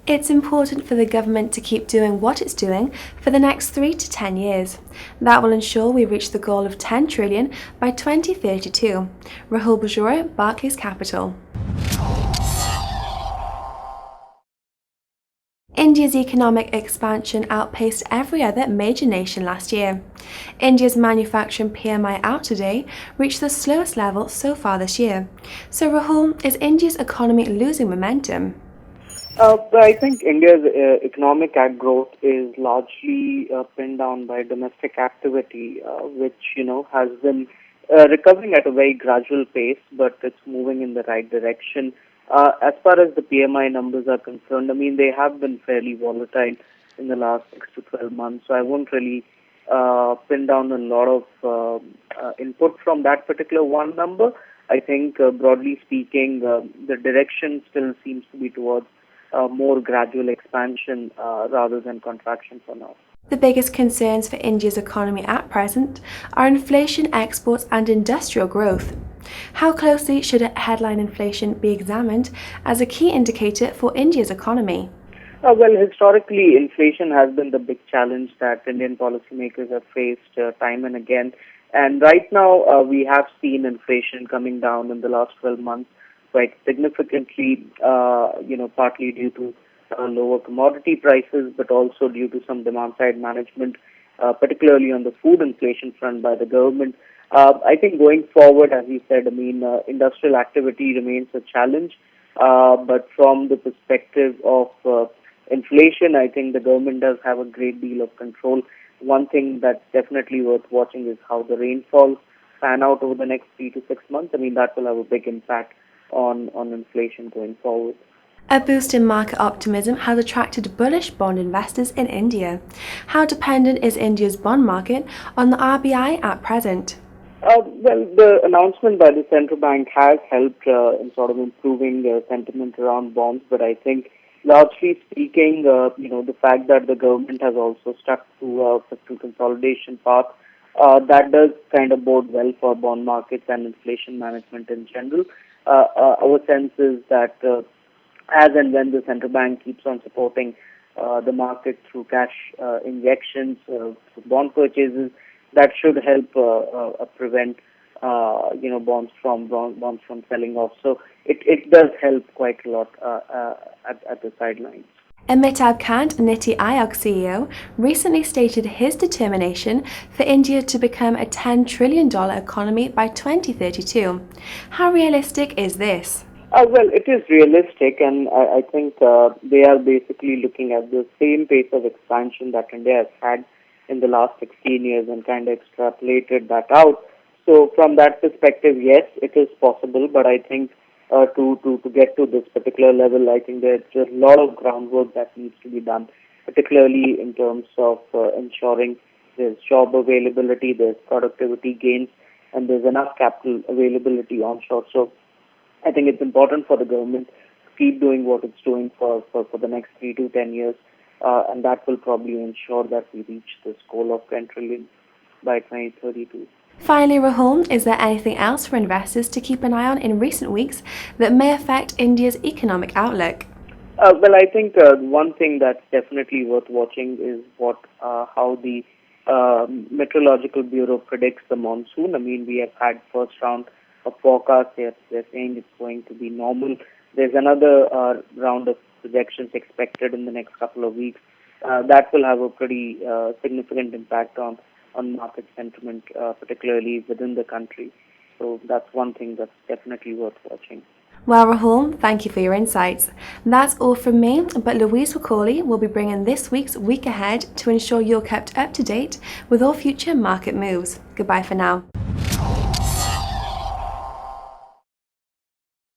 It's important for the government to keep doing what it's doing for the next 3 to 10 years. That will ensure we reach the goal of 10 trillion by 2032. Rahul Bajoria, Barclays Capital. India's economic expansion outpaced every other major nation last year. India's manufacturing PMI out today reached the slowest level so far this year. So Rahul, is India's economy losing momentum? But I think India's economic growth is largely pinned down by domestic activity, which has been recovering at a very gradual pace, but it's moving in the right direction. As far as the PMI numbers are concerned, I mean they have been fairly volatile in the last 6 to 12 months, so I won't really pin down a lot of input from that particular one number. I think broadly speaking, the direction still seems to be towards more gradual expansion rather than contraction for now. The biggest concerns for India's economy at present are inflation, exports and industrial growth. How closely should headline inflation be examined as a key indicator for India's economy? Well, historically, inflation has been the big challenge that Indian policymakers have faced time and again. And right now, we have seen inflation coming down in the last 12 months quite significantly, partly due to lower commodity prices, but also due to some demand-side management, particularly on the food inflation front by the government. I think going forward, as you said, industrial activity remains a challenge, but from the perspective of inflation, I think the government does have a great deal of control. One thing that's definitely worth watching is how the rainfalls pan out over the next 3 to 6 months. I mean, that will have a big impact on inflation going forward. A boost in market optimism has attracted bullish bond investors in India. How dependent is India's bond market on the RBI at present? Well, the announcement by the central bank has helped in sort of improving sentiment around bonds, but I think largely speaking, the fact that the government has also stuck to a fiscal consolidation path, that does kind of bode well for bond markets and inflation management in general. Our sense is that as and when the central bank keeps on supporting the market through cash injections, through bond purchases, that should help prevent bonds from selling off. So it does help quite a lot at the sidelines. Amitabh Kant, Niti Aayog CEO, recently stated his determination for India to become a $10 trillion economy by 2032. How realistic is this? Well, it is realistic, and I think they are basically looking at the same pace of expansion that India has had in the last 16 years and kind of extrapolated that out. So from that perspective, yes, it is possible, but I think to get to this particular level, I think there's a lot of groundwork that needs to be done, particularly in terms of ensuring there's job availability, there's productivity gains, and there's enough capital availability onshore. So I think it's important for the government to keep doing what it's doing for the next 3 to 10 years, and that will probably ensure that we reach this goal of 10 trillion by 2032. Finally, Rahul, is there anything else for investors to keep an eye on in recent weeks that may affect India's economic outlook? Well, I think one thing that's definitely worth watching is how the Meteorological Bureau predicts the monsoon. I mean, we have had first round of forecast. They're saying it's going to be normal. There's another round of projections expected in the next couple of weeks. That will have a pretty significant impact on market sentiment, particularly within the country. So that's one thing that's definitely worth watching. Well, Rahul, thank you for your insights. That's all from me, but Louise Macaulay will be bringing this week's Week Ahead to ensure you're kept up to date with all future market moves. Goodbye for now.